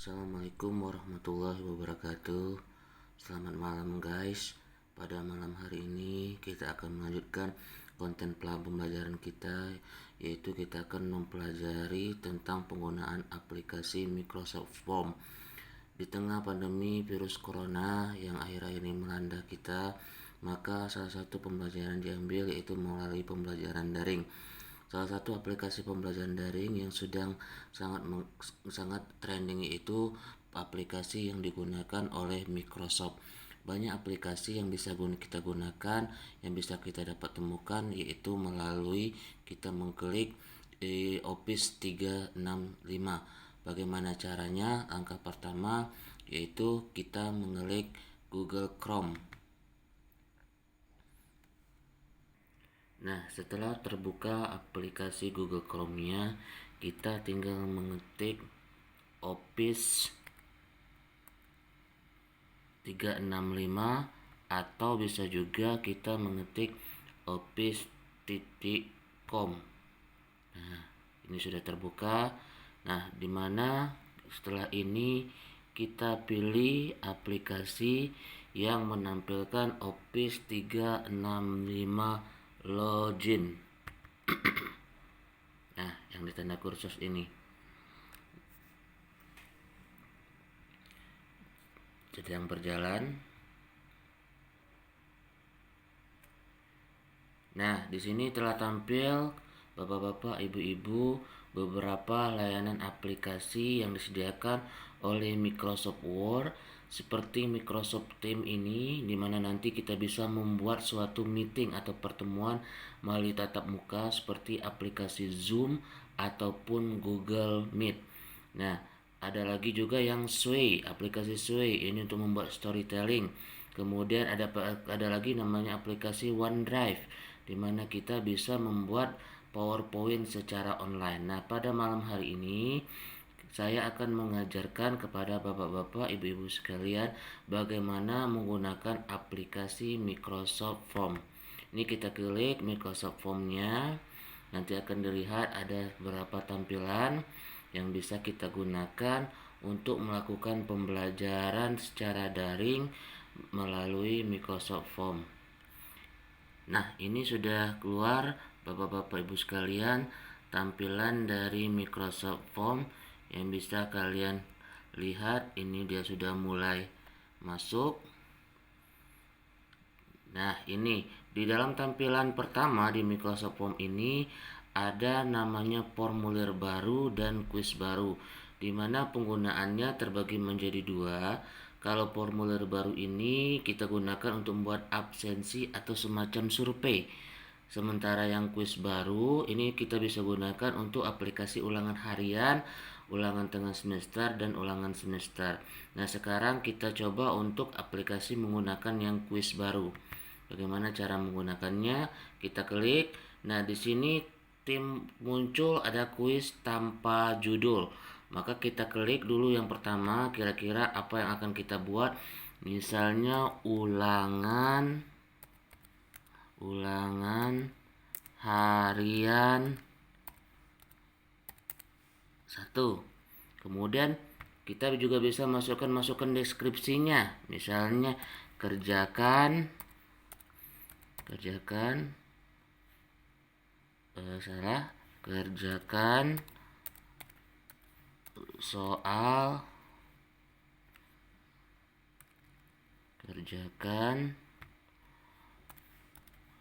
Assalamualaikum warahmatullahi wabarakatuh. Selamat malam guys. Pada malam hari ini kita akan melanjutkan konten pembelajaran kita, yaitu kita akan mempelajari tentang penggunaan aplikasi Microsoft Form. Di tengah pandemi virus corona yang akhir-akhir ini melanda kita, maka salah satu pembelajaran diambil yaitu melalui pembelajaran daring. Salah satu aplikasi pembelajaran daring yang sedang sangat trending yaitu aplikasi yang digunakan oleh Microsoft. Banyak aplikasi yang bisa kita gunakan, yang bisa kita dapat temukan, yaitu melalui kita mengklik Office 365. Bagaimana caranya? Langkah pertama yaitu kita mengklik Google Chrome. Nah, setelah terbuka aplikasi Google Chrome-nya, kita tinggal mengetik Office 365 atau bisa juga kita mengetik office.com. Nah, ini sudah terbuka. Nah, dimana setelah ini kita pilih aplikasi yang menampilkan Office 365 login. Nah, yang di tanda kursus ini. Sedang berjalan. Nah, di sini telah tampil Bapak-bapak, Ibu-ibu, beberapa layanan aplikasi yang disediakan oleh Microsoft Word seperti Microsoft Teams ini, di mana nanti kita bisa membuat suatu meeting atau pertemuan melalui tatap muka seperti aplikasi Zoom ataupun Google Meet. Nah, ada lagi juga yang Sway, aplikasi Sway ini untuk membuat storytelling. Kemudian ada lagi namanya aplikasi OneDrive, di mana kita bisa membuat PowerPoint secara online. Nah, pada malam hari ini saya akan mengajarkan kepada bapak-bapak, ibu-ibu sekalian bagaimana menggunakan aplikasi Microsoft Form. Ini kita klik Microsoft Form-nya. Nanti akan dilihat ada beberapa tampilan yang bisa kita gunakan untuk melakukan pembelajaran secara daring melalui Microsoft Form. Nah, ini sudah keluar Bapak-bapak Ibu sekalian tampilan dari Microsoft Form yang bisa kalian lihat. Ini dia sudah mulai masuk. Nah, ini di dalam tampilan pertama di Microsoft Form ini ada namanya formulir baru dan kuis baru, di mana penggunaannya terbagi menjadi dua. Kalau formulir baru ini kita gunakan untuk membuat absensi atau semacam survei. Sementara yang kuis baru ini kita bisa gunakan untuk aplikasi ulangan harian, ulangan tengah semester, dan ulangan semester. Nah, sekarang kita coba untuk aplikasi menggunakan yang kuis baru. Bagaimana cara menggunakannya? Kita klik. Nah, di sini muncul ada kuis tanpa judul. Maka kita klik dulu yang pertama, kira-kira apa yang akan kita buat. Misalnya ulangan harian 1. Kemudian kita juga bisa masukkan deskripsinya. Misalnya kerjakan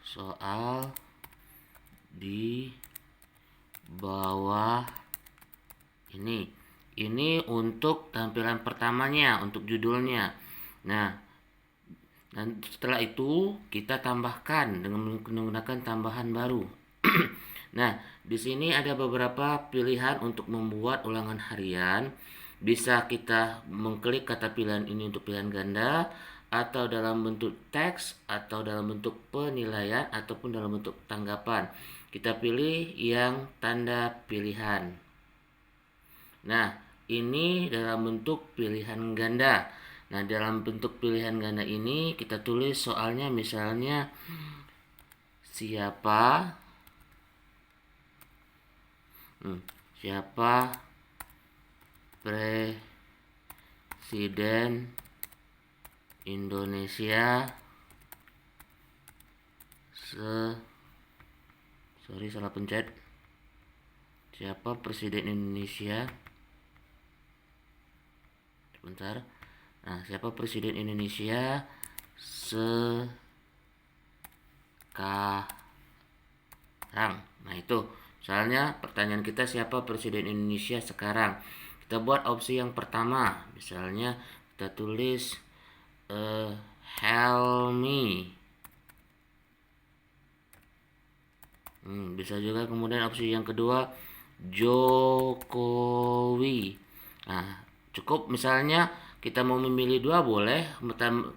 soal di bawah ini. Ini untuk tampilan pertamanya, untuk judulnya. Nah, dan setelah itu kita tambahkan dengan menggunakan tambahan baru. Nah, di sini ada beberapa pilihan untuk membuat ulangan harian. Bisa kita mengklik kata pilihan ini untuk pilihan ganda, atau dalam bentuk teks, atau dalam bentuk penilaian, ataupun dalam bentuk tanggapan. Kita pilih yang tanda pilihan. Nah, ini dalam bentuk pilihan ganda. Nah, dalam bentuk pilihan ganda ini kita tulis soalnya, misalnya siapa presiden Presiden Indonesia salah pencet. Siapa Presiden Indonesia? Sebentar. Nah, siapa Presiden Indonesia sekarang? Nah, itu. Soalnya pertanyaan kita siapa Presiden Indonesia sekarang. Kita buat opsi yang pertama. Misalnya kita tulis Helmi. Bisa juga kemudian opsi yang kedua Jokowi. Nah, cukup misalnya kita mau memilih dua boleh.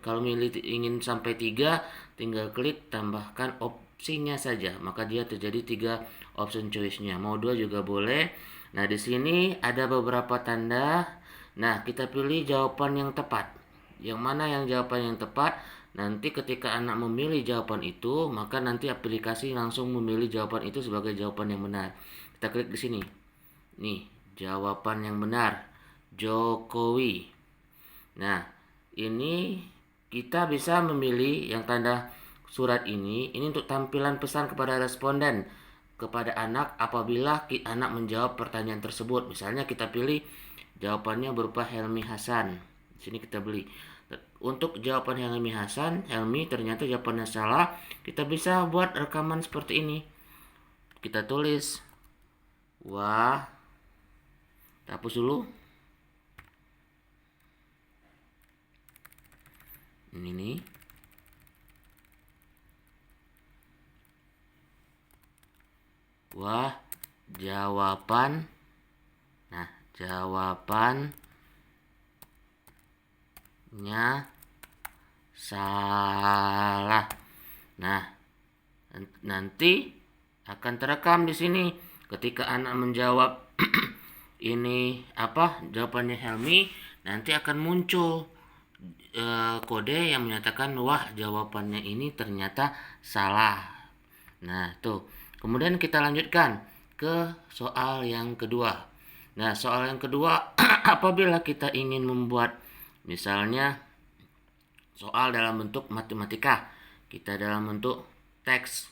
Kalau ingin sampai 3 tinggal klik tambahkan opsinya saja, maka dia terjadi 3 option choice-nya. Mau 2 juga boleh. Nah, di sini ada beberapa tanda. Nah, kita pilih jawaban yang tepat. Yang mana yang jawaban yang tepat? Nanti ketika anak memilih jawaban itu, maka nanti aplikasi langsung memilih jawaban itu sebagai jawaban yang benar. Kita klik di sini. Nih, jawaban yang benar, Jokowi. Nah, ini kita bisa memilih yang tanda surat ini untuk tampilan pesan kepada responden kepada anak apabila anak menjawab pertanyaan tersebut. Misalnya kita pilih jawabannya berupa Helmi Hasan. Di sini kita beli. Untuk jawaban Helmi Hasan, Helmi ternyata jawabannya salah. Kita bisa buat rekaman seperti ini. Kita tulis, wah, kita hapus dulu. Ini nih. Wah, jawaban. Nah, jawabannya salah. Nah, nanti akan terekam di sini ketika anak menjawab ini apa jawabannya Helmi, nanti akan muncul kode yang menyatakan wah jawabannya ini ternyata salah. Nah, tuh. Kemudian kita lanjutkan ke soal yang kedua. Nah, soal yang kedua apabila kita ingin membuat misalnya soal dalam bentuk matematika, kita dalam bentuk teks.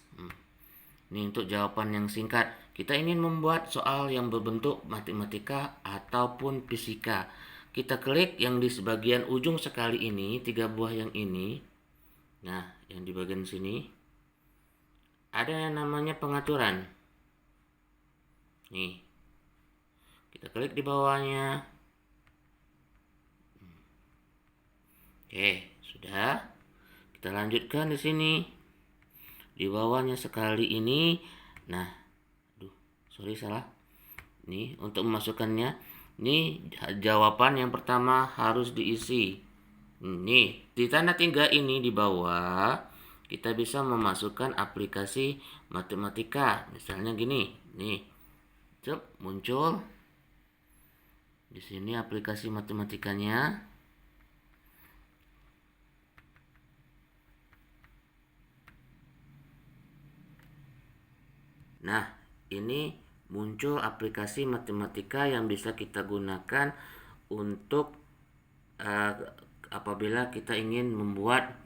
Ini untuk jawaban yang singkat. Kita ingin membuat soal yang berbentuk matematika ataupun fisika. Kita klik yang di sebagian ujung sekali ini, 3 buah yang ini. Nah, yang di bagian sini ada yang namanya pengaturan. Nih, kita klik di bawahnya. Oke, sudah. Kita lanjutkan di sini. Di bawahnya sekali ini. Nah, salah. Nih, untuk memasukkannya, nih jawaban yang pertama harus diisi. Nih, di tanda 3 ini di bawah kita bisa memasukkan aplikasi matematika. Misalnya gini, nih. Muncul di sini aplikasi matematikanya. Nah, ini muncul aplikasi matematika yang bisa kita gunakan untuk apabila kita ingin membuat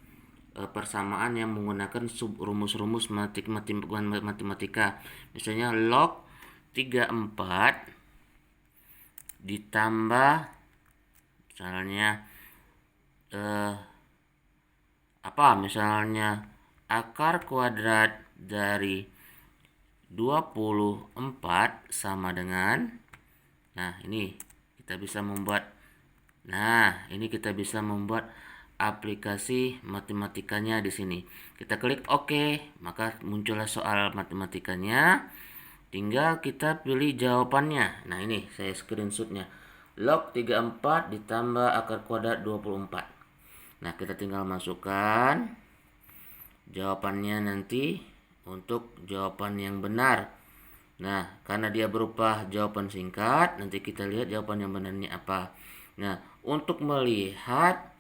persamaan yang menggunakan rumus-rumus matematika. Misalnya log 34 ditambah misalnya misalnya akar kuadrat dari 24 sama dengan, nah ini kita bisa membuat aplikasi matematikanya di sini. Kita klik OK, maka muncullah soal matematikanya. Tinggal kita pilih jawabannya. Nah, ini saya screenshotnya. Log 34 ditambah akar kuadrat 24. Nah, kita tinggal masukkan jawabannya nanti untuk jawaban yang benar. Nah, karena dia berupa jawaban singkat, nanti kita lihat jawaban yang benarnya apa. Nah, untuk melihat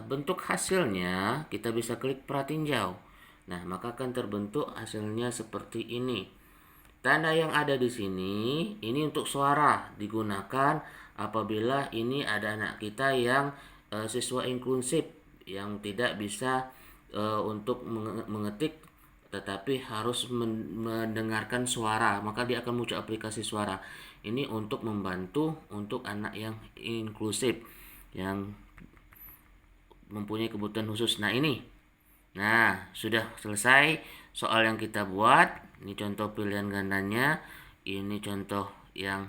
bentuk hasilnya, kita bisa klik peratinjau. Nah, maka akan terbentuk hasilnya seperti ini. Tanda yang ada di sini ini untuk suara, digunakan apabila ini ada anak kita yang siswa inklusif yang tidak bisa untuk mengetik tetapi harus mendengarkan suara, maka dia akan muncul aplikasi suara. Ini untuk membantu untuk anak yang inklusif yang mempunyai kebutuhan khusus. Nah, sudah selesai soal yang kita buat. Ini contoh pilihan gandanya, ini contoh yang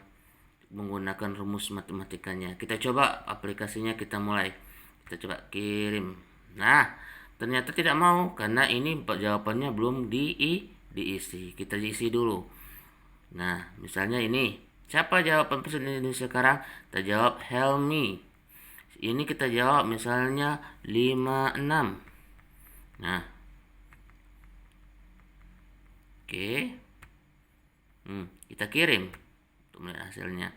menggunakan rumus matematikanya. Kita coba aplikasinya, kita mulai. Kita coba kirim. Nah, ternyata tidak mau karena ini jawabannya belum diisi. Kita isi dulu. Nah, misalnya ini. Siapa jawaban Presiden Indonesia sekarang? Kita jawab Helmi. Ini kita jawab misalnya 56. Nah, oke. Kita kirim untuk melihat hasilnya.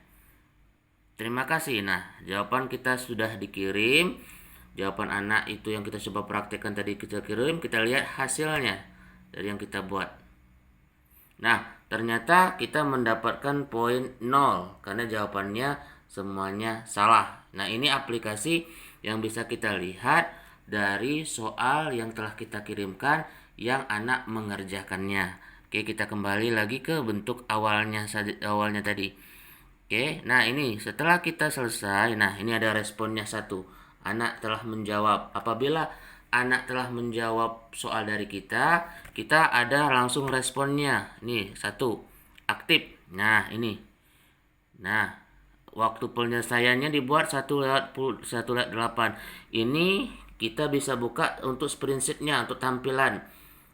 Terima kasih. Nah, jawaban kita sudah dikirim. Jawaban anak itu yang kita coba praktekkan tadi kita kirim. Kita lihat hasilnya dari yang kita buat. Nah, ternyata kita mendapatkan poin 0 karena jawabannya semuanya salah. Nah, ini aplikasi yang bisa kita lihat dari soal yang telah kita kirimkan yang anak mengerjakannya. Oke, kita kembali lagi ke bentuk awalnya tadi. Oke, nah ini setelah kita selesai, nah ini ada responnya 1. Anak telah menjawab. Apabila anak telah menjawab soal dari kita ada langsung responnya. Nih, 1, aktif. Nah, ini. Nah, waktu penyelesaiannya dibuat 1/8. Ini kita bisa buka untuk spreadsheet-nya, untuk tampilan.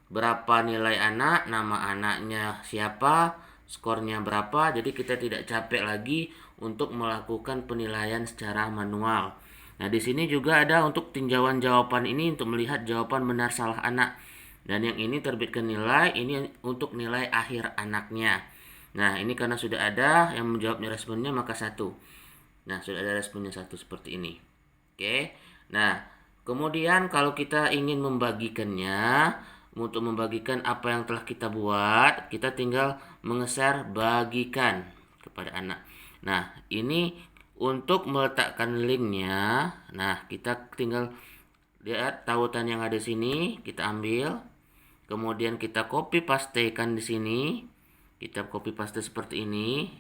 Berapa nilai anak, nama anaknya siapa, skornya berapa. Jadi kita tidak capek lagi untuk melakukan penilaian secara manual. Nah, di sini juga ada untuk tinjauan jawaban ini untuk melihat jawaban benar salah anak. Dan yang ini terbitkan nilai, ini untuk nilai akhir anaknya. Nah, ini karena sudah ada yang menjawabnya responnya maka 1. Nah, sudah ada responnya 1 seperti ini. Oke. Nah, kemudian kalau kita ingin membagikannya, untuk membagikan apa yang telah kita buat, kita tinggal menge-share bagikan kepada anak. Nah, ini untuk meletakkan linknya. Nah, kita tinggal lihat tautan yang ada di sini, kita ambil, kemudian kita copy pastekan di sini. Kita copy paste seperti ini.